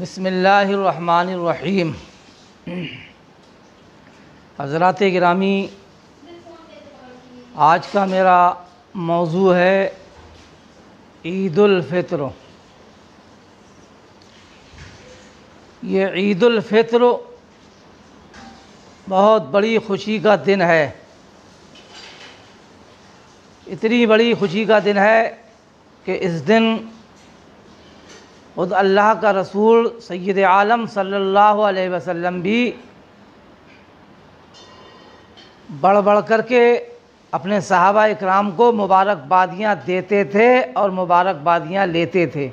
बिस्मिल्लाहिर्रहमानिर्रहीम। हज़रात गिरामी, आज का मेरा मौजू है ईदुल फ़ित्र। ये ईदुल फ़ित्र बहुत बड़ी खुशी का दिन है। इतनी बड़ी खुशी का दिन है कि इस दिन खुद अल्लाह का रसूल सय्यद आलम सल्लल्लाहु अलैहि वसल्लम भी बढ़ बढ़ कर के अपने सहाबा इकराम को मुबारकबादियाँ देते थे और मुबारकबादियाँ लेते थे।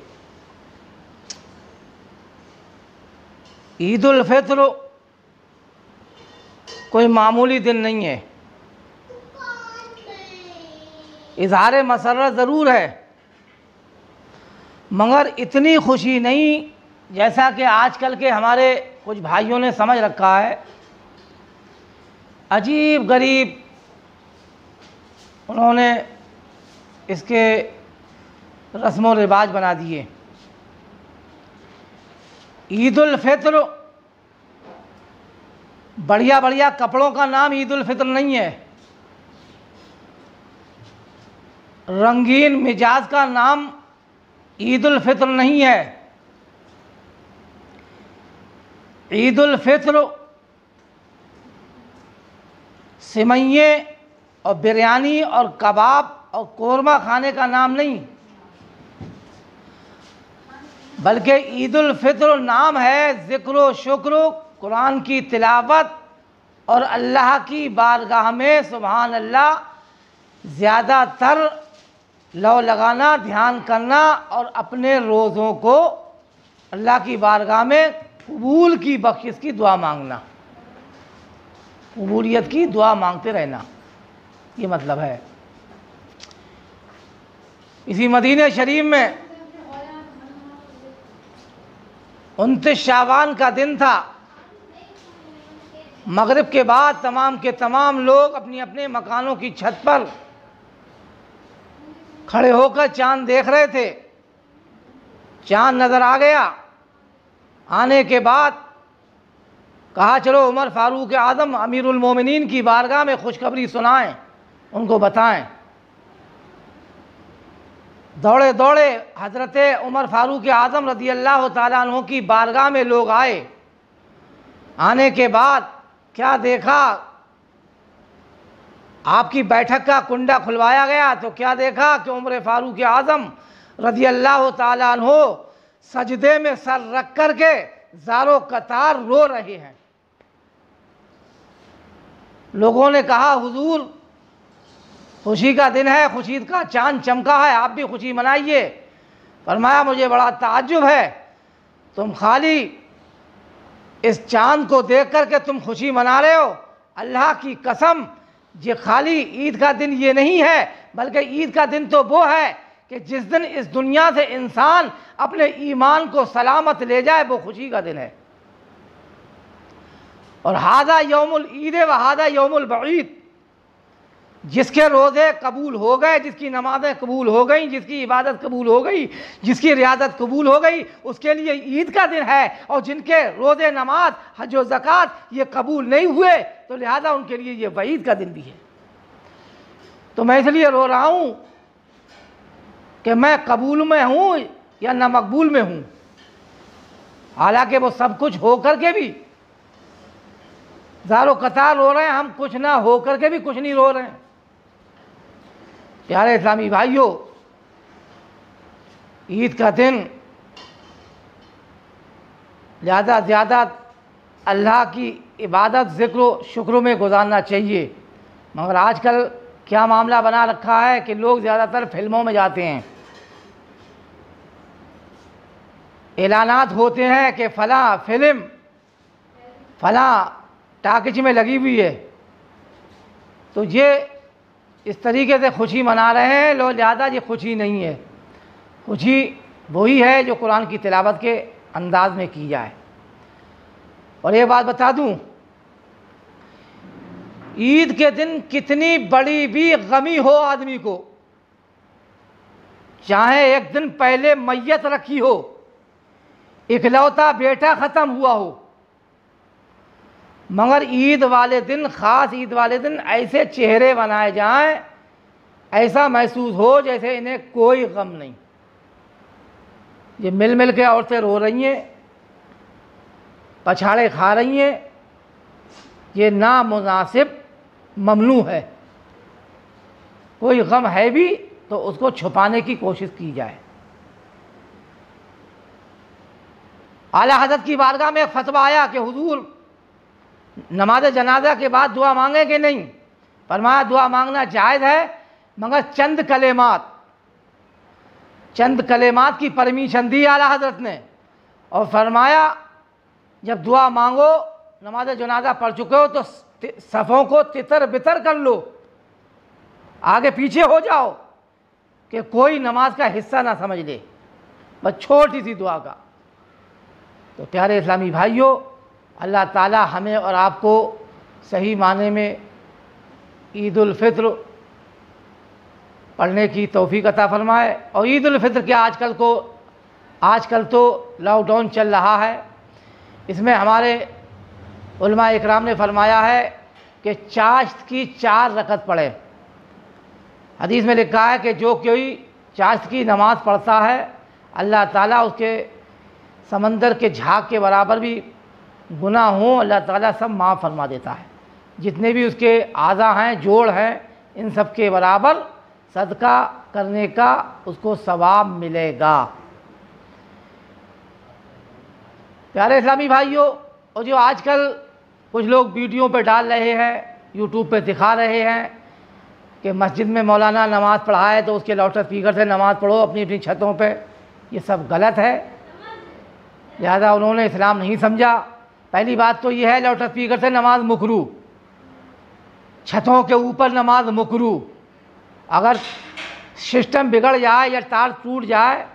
ईदुल फ़ित्र कोई मामूली दिन नहीं है। इज़हार मसर्रत ज़रूर है, मगर इतनी खुशी नहीं जैसा कि आजकल के हमारे कुछ भाइयों ने समझ रखा है। अजीब गरीब उन्होंने इसके रस्म व रिवाज बना दिए। ईदुल फ़ित्र बढ़िया बढ़िया कपड़ों का नाम ईदुल फ़ित्र नहीं है। रंगीन मिजाज का नाम ईदुल फ़ित्र नहीं है। ईदुल फ़ित्र सिमइये और बिरयानी और कबाब और कोरमा खाने का नाम नहीं, बल्कि ईदुल फ़ित्र नाम है ज़िक्र शुक्र, कुरान की तिलावत और अल्लाह की बारगाह में सुभान अल्लाह ज़्यादातर लौ लगाना, ध्यान करना और अपने रोज़ों को अल्लाह की बारगाह में कबूल की बख्शिश की दुआ मांगना, कबूलियत की दुआ मांगते रहना, ये मतलब है। इसी मदीने शरीफ में 29 शाबान का दिन था। मगरिब के बाद तमाम के तमाम लोग अपनी अपने मकानों की छत पर खड़े होकर चांद देख रहे थे। चांद नज़र आ गया। आने के बाद कहा चलो उमर फारूक आज़म अमीरुल मोमिनीन की बारगाह में खुशखबरी सुनाएं, उनको बताएं। दौड़े दौड़े हज़रत उमर फारूक आज़म रज़ी अल्लाह ताला अन्हु की बारगाह में लोग आए। आने के बाद क्या देखा, आपकी बैठक का कुंडा खुलवाया गया तो क्या देखा कि उमर फारूक आज़म रज़ी अल्लाह ताला अन्हु सजदे में सर रख कर के ज़ारो कतार रो रहे हैं। लोगों ने कहा हुजूर खुशी का दिन है, खुशी का चांद चमका है, आप भी खुशी मनाइए। फरमाया मुझे बड़ा ताज्जुब है, तुम खाली इस चांद को देख कर के तुम खुशी मना रहे हो। अल्लाह की कसम, ये खाली ईद का दिन ये नहीं है, बल्कि ईद का दिन तो वो है कि जिस दिन इस दुनिया से इंसान अपने ईमान को सलामत ले जाए, वो खुशी का दिन है। और हादा यौमुल ईद व हादा यौमुल बईद, जिसके रोज़े कबूल हो गए, जिसकी नमाज़ें कबूल हो गई, जिसकी इबादत कबूल हो गई, जिसकी रियादत कबूल हो गई, उसके लिए ईद का दिन है। और जिनके रोज़े, नमाज, हज व ज़कात ये कबूल नहीं हुए तो लिहाजा उनके लिए ये वईद का दिन भी है। तो मैं इसलिए रो रहा हूँ कि मैं कबूल में हूँ या न मकबूल में हूँ। हालांकि वो सब कुछ हो कर के भी ज़ारो कतार रो रहे हैं, हम कुछ ना हो कर के भी कुछ नहीं रो रहे हैं। प्यारे इस्लामी भाइयों, ईद का दिन ज़्यादा ज़्यादा अल्लाह की इबादत, ज़िक्र शुक्र में गुजारना चाहिए। मगर आजकल क्या मामला बना रखा है कि लोग ज़्यादातर फिल्मों में जाते हैं। ऐलानात होते हैं कि फ़लाँ फिल्म फ़लाँ टाकिज में लगी हुई है, तो ये इस तरीके से खुशी मना रहे हैं लोग। ज़्यादा ये खुशी नहीं है। खुशी वही है जो कुरान की तिलावत के अंदाज में की जाए। और एक बात बता दूं, ईद के दिन कितनी बड़ी भी गमी हो आदमी को, चाहे एक दिन पहले मैयत रखी हो, इकलौता बेटा ख़त्म हुआ हो, मगर ईद वाले दिन, ख़ास ईद वाले दिन ऐसे चेहरे बनाए जाएं, ऐसा महसूस हो जैसे इन्हें कोई गम नहीं। ये मिल मिल के औरतें रो रही हैं, पछाड़े खा रही हैं, ये नामुनासिब ममनू है। कोई गम है भी तो उसको छुपाने की कोशिश की जाए। आला हज़रत की बारगाह में एक फतवा आया कि हुजूर नमाज जनाजा के बाद दुआ मांगे कि नहीं। फरमाया दुआ मांगना जायज़ है, मगर चंद कलेमात की परमिशन दी आला हज़रत ने, और फरमाया जब दुआ मांगो, नमाज जनाजा पढ़ चुके हो तो सफ़ों को तितर बितर कर लो, आगे पीछे हो जाओ कि कोई नमाज का हिस्सा ना समझ ले, बस छोटी सी दुआ का। तो प्यारे इस्लामी भाइयों, अल्लाह ताला हमें और आपको सही माने में ईद उल फित्र पढ़ने की तौफीक अता फरमाए। और ईद उल फित्र क्या, आजकल तो लॉकडाउन चल रहा है, इसमें हमारे उलमा इकराम ने फरमाया है कि चाश्त की 4 रकत पढ़े। हदीस में लिखा है कि जो कोई चाश्त की नमाज़ पढ़ता है, अल्लाह ताला उसके समंदर के झाग के बराबर भी गुनाह हों, अल्लाह ताला सब माफ़ फरमा देता है। जितने भी उसके आज़ा हैं, जोड़ हैं, इन सब के बराबर सदका करने का उसको सवाब मिलेगा। प्यारे इस्लामी भाइयों, और जो आजकल कुछ लोग वीडियो पे डाल रहे हैं, यूट्यूब पे दिखा रहे हैं कि मस्जिद में मौलाना नमाज़ पढ़ाए तो उसके लाउड स्पीकर से नमाज़ पढ़ो अपनी अपनी छतों पे, ये सब गलत है। लिहाजा उन्होंने इस्लाम नहीं समझा। पहली बात तो ये है, लाउड स्पीकर से नमाज मुकरू, छतों के ऊपर नमाज मुकरू। अगर सिस्टम बिगड़ जाए या तार टूट जाए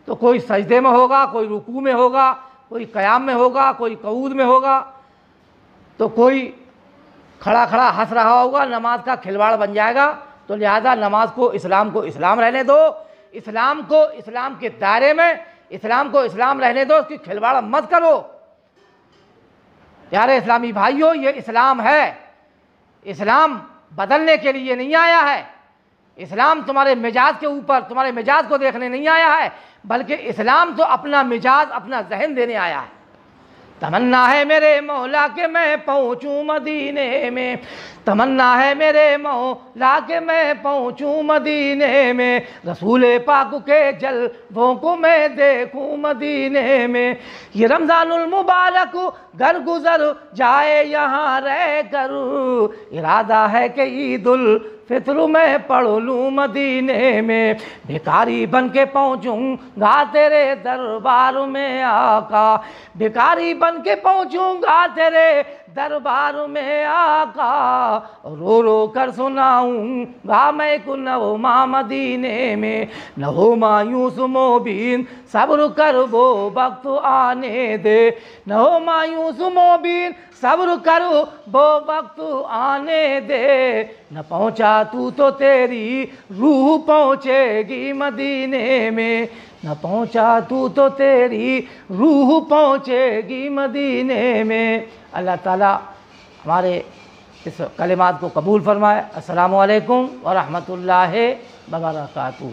तो कोई सजदे में होगा, कोई रुकू में होगा, कोई क़याम में होगा, कोई कऊद में होगा, तो कोई खड़ा खड़ा हंस रहा होगा, नमाज का खिलवाड़ बन जाएगा। तो लिहाजा नमाज को इस्लाम रहने दो, इस्लाम को इस्लाम के दायरे में, इस्लाम को इस्लाम रहने दो, उसकी खिलवाड़ मत करो। प्यारे इस्लामी भाइयों, ये इस्लाम है, इस्लाम बदलने के लिए नहीं आया है। इस्लाम तुम्हारे मिजाज के ऊपर, तुम्हारे मिजाज को देखने नहीं आया है, बल्कि इस्लाम तो अपना मिजाज, अपना जहन देने आया है। तमन्ना है मेरे मौला के मैं पहुँचूँ मदीने में, तमन्ना है मेरे मौला के मैं पहुँचूँ मदीने में, रसूल पाक के जलवों को मैं देखूँ मदीने में। ये रमज़ानुल मुबारक घर गुजर जाए यहाँ रह कर, इरादा है कि ईदुल फित्र में पढ़ लूँ मदीने में। भिखारी बन के पहुँचूँगा तेरे दरबार में आका, भिखारी बन के पहुँचूँगा तेरे दरबार में आका, रो रो कर सुनाऊँगा मैं नगमा मदीने में। न हो मायूस मोबीन सब्र कर वो वक्त आने दे, न हो मायूस मोबीन सब्र कर वो वक्त आने दे। न पहुँचा तू तो तेरी रूह पहुँचेगी मदीने में, न पहुँचा तू तो तेरी रूह पहुँचेगी मदीने में। अल्लाह ताला हमारे इस कलिमात को कबूल फरमाए। अस्सलामु अलैकुम व रहमतुल्लाहि व बरकातुहू।